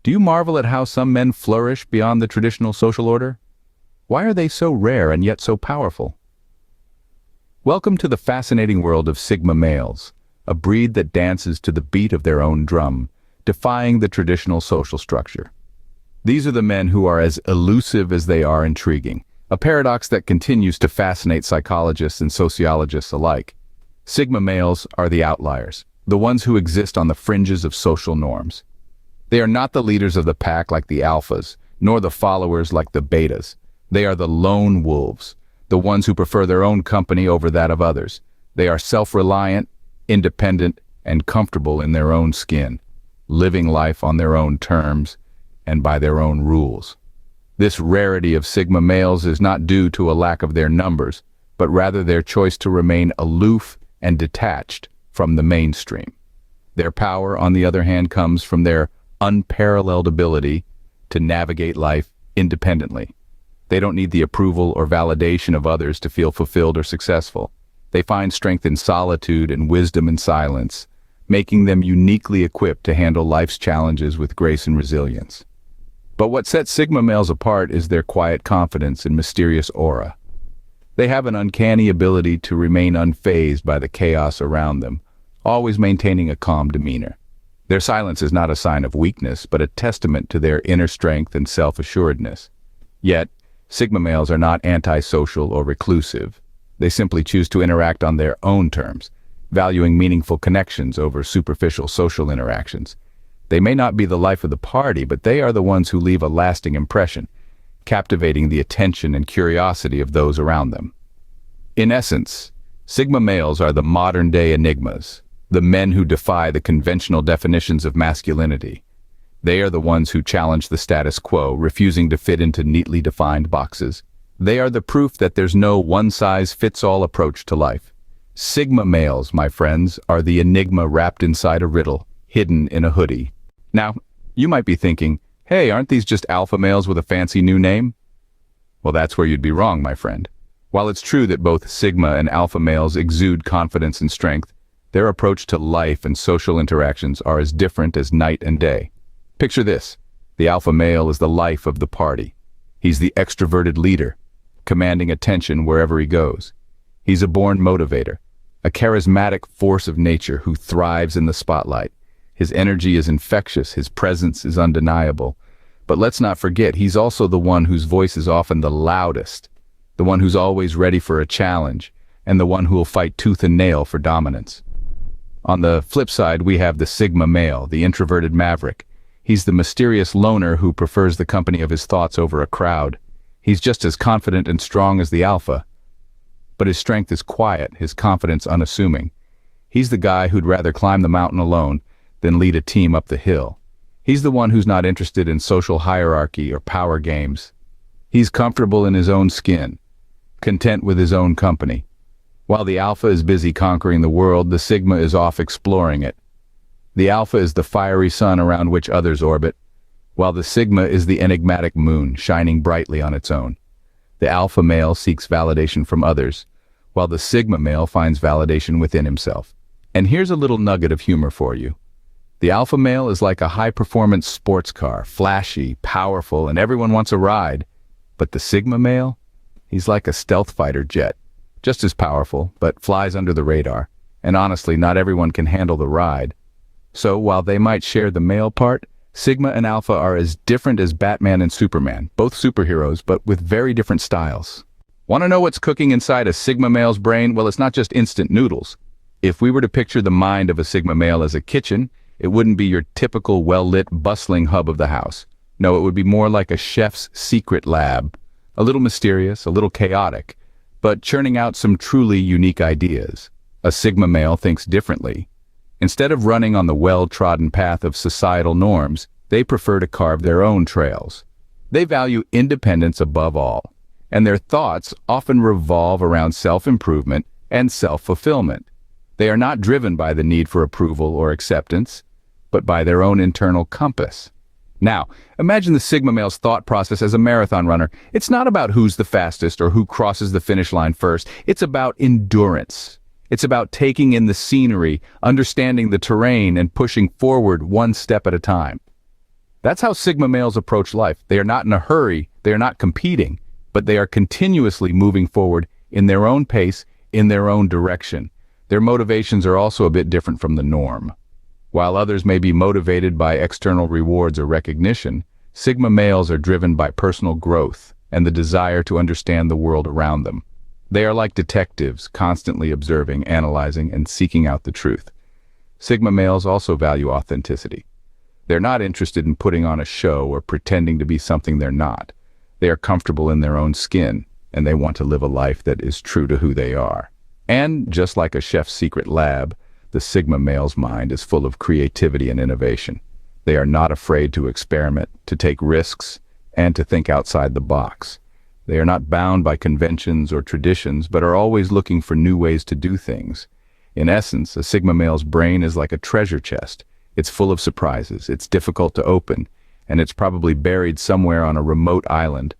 Do you marvel at how some men flourish beyond the traditional social order? Why are they so rare and yet so powerful? Welcome to the fascinating world of Sigma males, a breed that dances to the beat of their own drum, defying the traditional social structure. These are the men who are as elusive as they are intriguing, a paradox that continues to fascinate psychologists and sociologists alike. Sigma males are the outliers, the ones who exist on the fringes of social norms. They are not the leaders of the pack like the alphas, nor the followers like the betas. They are the lone wolves, the ones who prefer their own company over that of others. They are self-reliant, independent, and comfortable in their own skin, living life on their own terms and by their own rules. This rarity of Sigma males is not due to a lack of their numbers, but rather their choice to remain aloof and detached from the mainstream. Their power, on the other hand, comes from their unparalleled ability to navigate life independently. They don't need the approval or validation of others to feel fulfilled or successful. They find strength in solitude and wisdom in silence, making them uniquely equipped to handle life's challenges with grace and resilience. But what sets Sigma males apart is their quiet confidence and mysterious aura. They have an uncanny ability to remain unfazed by the chaos around them, always maintaining a calm demeanor. Their silence is not a sign of weakness, but a testament to their inner strength and self-assuredness. Yet, Sigma males are not antisocial or reclusive. They simply choose to interact on their own terms, valuing meaningful connections over superficial social interactions. They may not be the life of the party, but they are the ones who leave a lasting impression, captivating the attention and curiosity of those around them. In essence, Sigma males are the modern-day enigmas, the men who defy the conventional definitions of masculinity. They are the ones who challenge the status quo, refusing to fit into neatly defined boxes. They are the proof that there's no one-size-fits-all approach to life. Sigma males, my friends, are the enigma wrapped inside a riddle, hidden in a hoodie. Now, you might be thinking, hey, aren't these just alpha males with a fancy new name? Well, that's where you'd be wrong, my friend. While it's true that both Sigma and alpha males exude confidence and strength, their approach to life and social interactions are as different as night and day. Picture this. The alpha male is the life of the party. He's the extroverted leader, commanding attention wherever he goes. He's a born motivator, a charismatic force of nature who thrives in the spotlight. His energy is infectious, his presence is undeniable. But let's not forget, he's also the one whose voice is often the loudest, the one who's always ready for a challenge, and the one who will fight tooth and nail for dominance. On the flip side, we have the Sigma male, the introverted maverick. He's the mysterious loner who prefers the company of his thoughts over a crowd. He's just as confident and strong as the alpha, but his strength is quiet, his confidence unassuming. He's the guy who'd rather climb the mountain alone than lead a team up the hill. He's the one who's not interested in social hierarchy or power games. He's comfortable in his own skin, content with his own company. While the alpha is busy conquering the world, the Sigma is off exploring it. The alpha is the fiery sun around which others orbit, while the Sigma is the enigmatic moon shining brightly on its own. The alpha male seeks validation from others, while the Sigma male finds validation within himself. And here's a little nugget of humor for you. The alpha male is like a high-performance sports car, flashy, powerful, and everyone wants a ride. But the Sigma male? He's like a stealth fighter jet, just as powerful, but flies under the radar. And honestly, not everyone can handle the ride. So while they might share the male part, Sigma and Alpha are as different as Batman and Superman, both superheroes, but with very different styles. Want to know what's cooking inside a Sigma male's brain? Well, it's not just instant noodles. If we were to picture the mind of a Sigma male as a kitchen, it wouldn't be your typical well-lit, bustling hub of the house. No, it would be more like a chef's secret lab, a little mysterious, a little chaotic, but churning out some truly unique ideas. A Sigma male thinks differently. Instead of running on the well-trodden path of societal norms, they prefer to carve their own trails. They value independence above all, and their thoughts often revolve around self-improvement and self-fulfillment. They are not driven by the need for approval or acceptance, but by their own internal compass. Now, imagine the Sigma male's thought process as a marathon runner. It's not about who's the fastest or who crosses the finish line first. It's about endurance. It's about taking in the scenery, understanding the terrain, and pushing forward one step at a time. That's how Sigma males approach life. They are not in a hurry, they are not competing, but they are continuously moving forward in their own pace, in their own direction. Their motivations are also a bit different from the norm. While others may be motivated by external rewards or recognition, Sigma males are driven by personal growth and the desire to understand the world around them. They are like detectives, constantly observing, analyzing, and seeking out the truth. Sigma males also value authenticity. They're not interested in putting on a show or pretending to be something they're not. They are comfortable in their own skin, and they want to live a life that is true to who they are. And just like a chef's secret lab, the Sigma male's mind is full of creativity and innovation. They are not afraid to experiment, to take risks, and to think outside the box. They are not bound by conventions or traditions, but are always looking for new ways to do things. In essence, a Sigma male's brain is like a treasure chest. It's full of surprises, it's difficult to open, and it's probably buried somewhere on a remote island.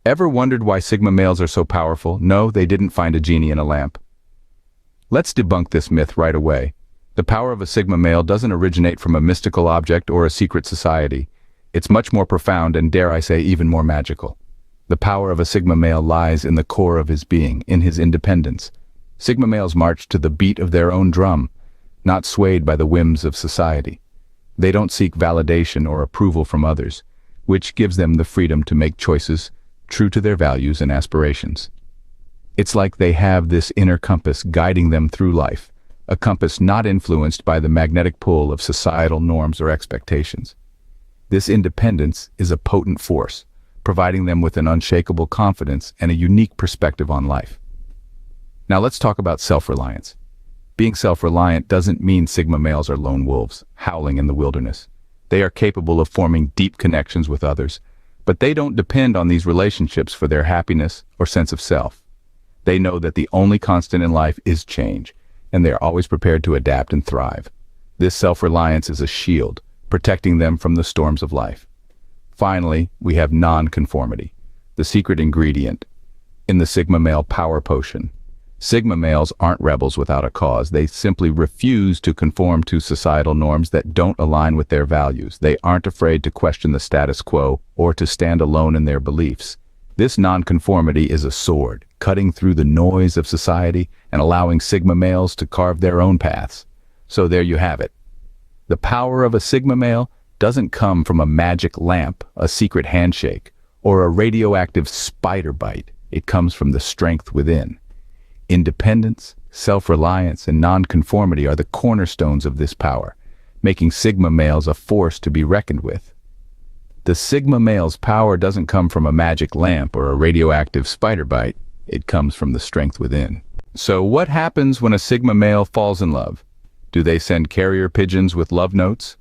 Ever wondered why Sigma males are so powerful? No, they didn't find a genie in a lamp. Let's debunk this myth right away. The power of a Sigma male doesn't originate from a mystical object or a secret society. It's much more profound and, dare I say, even more magical. The power of a Sigma male lies in the core of his being, in his independence. Sigma males march to the beat of their own drum, not swayed by the whims of society. They don't seek validation or approval from others, which gives them the freedom to make choices true to their values and aspirations. It's like they have this inner compass guiding them through life, a compass not influenced by the magnetic pull of societal norms or expectations. This independence is a potent force, providing them with an unshakable confidence and a unique perspective on life. Now let's talk about self-reliance. Being self-reliant doesn't mean Sigma males are lone wolves, howling in the wilderness. They are capable of forming deep connections with others, but they don't depend on these relationships for their happiness or sense of self. They know that the only constant in life is change, and they are always prepared to adapt and thrive. This self-reliance is a shield, protecting them from the storms of life. Finally, we have non-conformity, the secret ingredient in the Sigma male power potion. Sigma males aren't rebels without a cause. They simply refuse to conform to societal norms that don't align with their values. They aren't afraid to question the status quo or to stand alone in their beliefs. This nonconformity is a sword, cutting through the noise of society and allowing Sigma males to carve their own paths. So there you have it. The power of a Sigma male doesn't come from a magic lamp, a secret handshake, or a radioactive spider bite. It comes from the strength within. Independence, self-reliance, and nonconformity are the cornerstones of this power, making Sigma males a force to be reckoned with. The Sigma male's power doesn't come from a magic lamp or a radioactive spider bite. It comes from the strength within. So what happens when a Sigma male falls in love? Do they send carrier pigeons with love notes?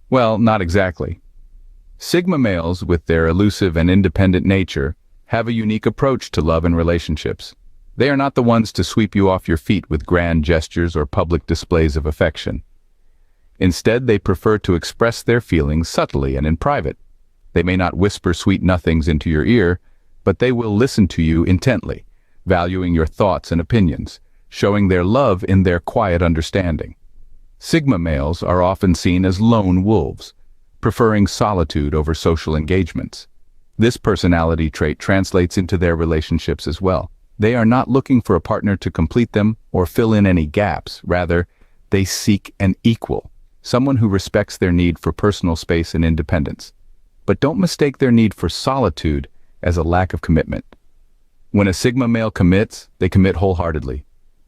Well, not exactly. Sigma males, with their elusive and independent nature, have a unique approach to love and relationships. They are not the ones to sweep you off your feet with grand gestures or public displays of affection. Instead, they prefer to express their feelings subtly and in private. They may not whisper sweet nothings into your ear, but they will listen to you intently, valuing your thoughts and opinions, showing their love in their quiet understanding. Sigma males are often seen as lone wolves, preferring solitude over social engagements. This personality trait translates into their relationships as well. They are not looking for a partner to complete them or fill in any gaps. Rather, they seek an equal, someone who respects their need for personal space and independence. But don't mistake their need for solitude as a lack of commitment. When a Sigma male commits, they commit wholeheartedly.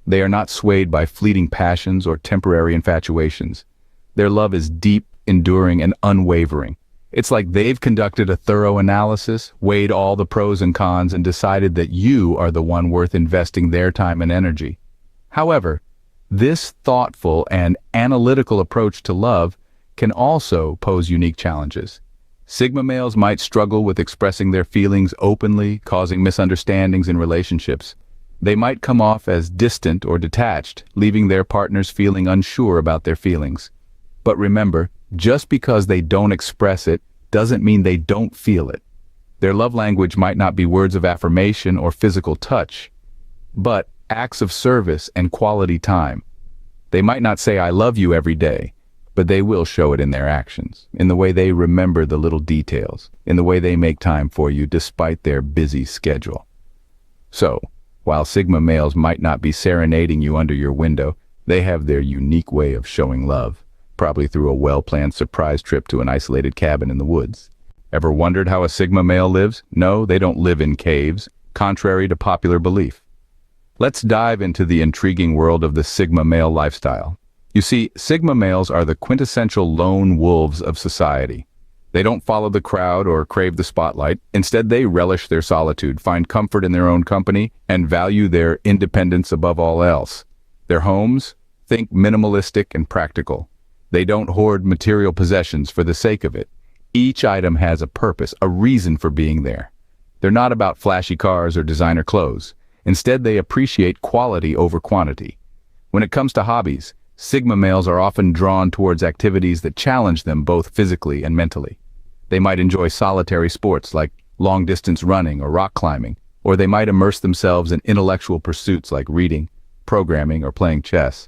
They are not swayed by fleeting passions or temporary infatuations. Their love is deep, enduring, and unwavering. It's like they've conducted a thorough analysis, weighed all the pros and cons, and decided that you are the one worth investing their time and energy. However, this thoughtful and analytical approach to love can also pose unique challenges. Sigma males might struggle with expressing their feelings openly, causing misunderstandings in relationships. They might come off as distant or detached, leaving their partners feeling unsure about their feelings. But remember, just because they don't express it doesn't mean they don't feel it. Their love language might not be words of affirmation or physical touch, but acts of service and quality time. They might not say "I love you" every day, but they will show it in their actions, in the way they remember the little details, in the way they make time for you despite their busy schedule. So, while Sigma males might not be serenading you under your window, they have their unique way of showing love, probably through a well-planned surprise trip to an isolated cabin in the woods. Ever wondered how a Sigma male lives? No, they don't live in caves, contrary to popular belief. Let's dive into the intriguing world of the Sigma male lifestyle. You see, Sigma males are the quintessential lone wolves of society. They don't follow the crowd or crave the spotlight. Instead, they relish their solitude, find comfort in their own company, and value their independence above all else. Their homes? Think minimalistic and practical. They don't hoard material possessions for the sake of it. Each item has a purpose, a reason for being there. They're not about flashy cars or designer clothes. Instead, they appreciate quality over quantity. When it comes to hobbies, Sigma males are often drawn towards activities that challenge them both physically and mentally. They might enjoy solitary sports like long-distance running or rock climbing, or they might immerse themselves in intellectual pursuits like reading, programming, or playing chess.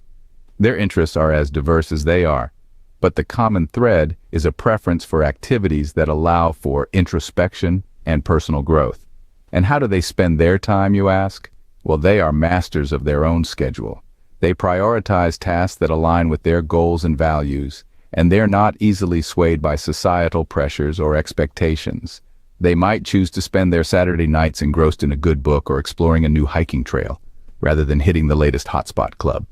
Their interests are as diverse as they are, but the common thread is a preference for activities that allow for introspection and personal growth. And how do they spend their time, you ask? Well, they are masters of their own schedule. They prioritize tasks that align with their goals and values, and they're not easily swayed by societal pressures or expectations. They might choose to spend their Saturday nights engrossed in a good book or exploring a new hiking trail, rather than hitting the latest hotspot club.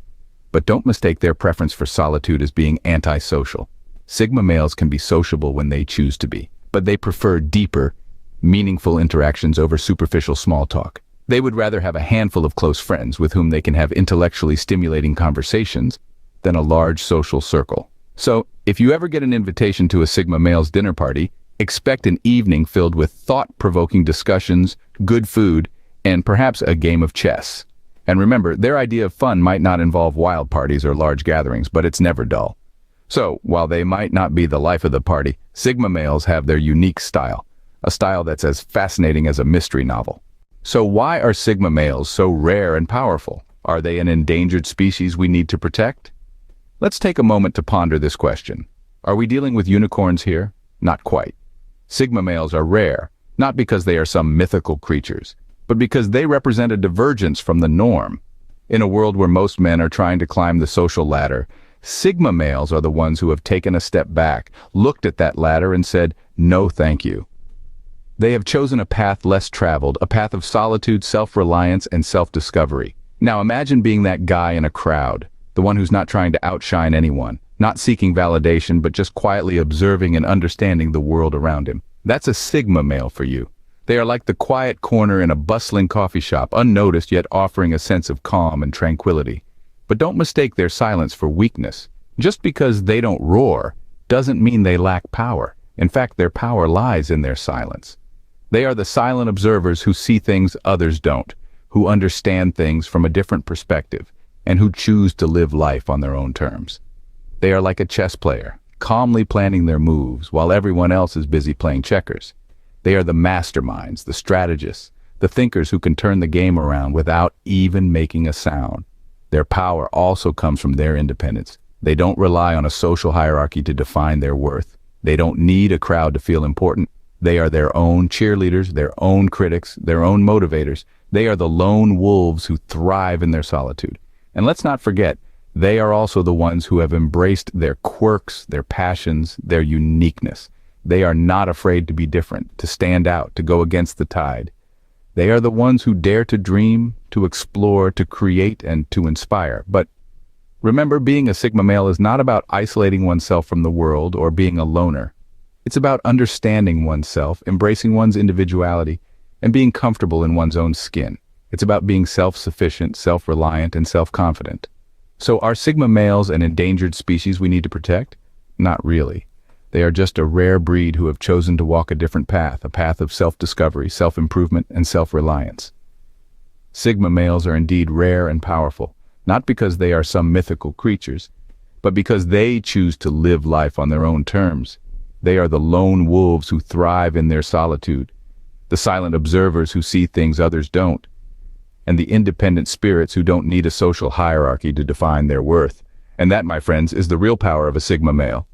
But don't mistake their preference for solitude as being antisocial. Sigma males can be sociable when they choose to be, but they prefer deeper, meaningful interactions over superficial small talk. They would rather have a handful of close friends with whom they can have intellectually stimulating conversations than a large social circle. So, if you ever get an invitation to a Sigma male's dinner party, expect an evening filled with thought-provoking discussions, good food, and perhaps a game of chess. And remember, their idea of fun might not involve wild parties or large gatherings, but it's never dull. So, while they might not be the life of the party, Sigma males have their unique style, a style that's as fascinating as a mystery novel. So why are Sigma males so rare and powerful? Are they an endangered species we need to protect? Let's take a moment to ponder this question. Are we dealing with unicorns here? Not quite. Sigma males are rare, not because they are some mythical creatures, but because they represent a divergence from the norm. In a world where most men are trying to climb the social ladder, Sigma males are the ones who have taken a step back, looked at that ladder and said, "No, thank you." They have chosen a path less traveled, a path of solitude, self-reliance, and self-discovery. Now imagine being that guy in a crowd, the one who's not trying to outshine anyone, not seeking validation, but just quietly observing and understanding the world around him. That's a Sigma male for you. They are like the quiet corner in a bustling coffee shop, unnoticed yet offering a sense of calm and tranquility. But don't mistake their silence for weakness. Just because they don't roar doesn't mean they lack power. In fact, their power lies in their silence. They are the silent observers who see things others don't, who understand things from a different perspective, and who choose to live life on their own terms. They are like a chess player, calmly planning their moves while everyone else is busy playing checkers. They are the masterminds, the strategists, the thinkers who can turn the game around without even making a sound. Their power also comes from their independence. They don't rely on a social hierarchy to define their worth. They don't need a crowd to feel important. They are their own cheerleaders, their own critics, their own motivators. They are the lone wolves who thrive in their solitude. And let's not forget, they are also the ones who have embraced their quirks, their passions, their uniqueness. They are not afraid to be different, to stand out, to go against the tide. They are the ones who dare to dream, to explore, to create, and to inspire. But remember, being a Sigma male is not about isolating oneself from the world or being a loner. It's about understanding oneself, embracing one's individuality, and being comfortable in one's own skin. It's about being self-sufficient, self-reliant, and self-confident. So are Sigma males an endangered species we need to protect? Not really. They are just a rare breed who have chosen to walk a different path, a path of self-discovery, self-improvement, and self-reliance. Sigma males are indeed rare and powerful, not because they are some mythical creatures, but because they choose to live life on their own terms. They are the lone wolves who thrive in their solitude, the silent observers who see things others don't, and the independent spirits who don't need a social hierarchy to define their worth. And that, my friends, is the real power of a Sigma male.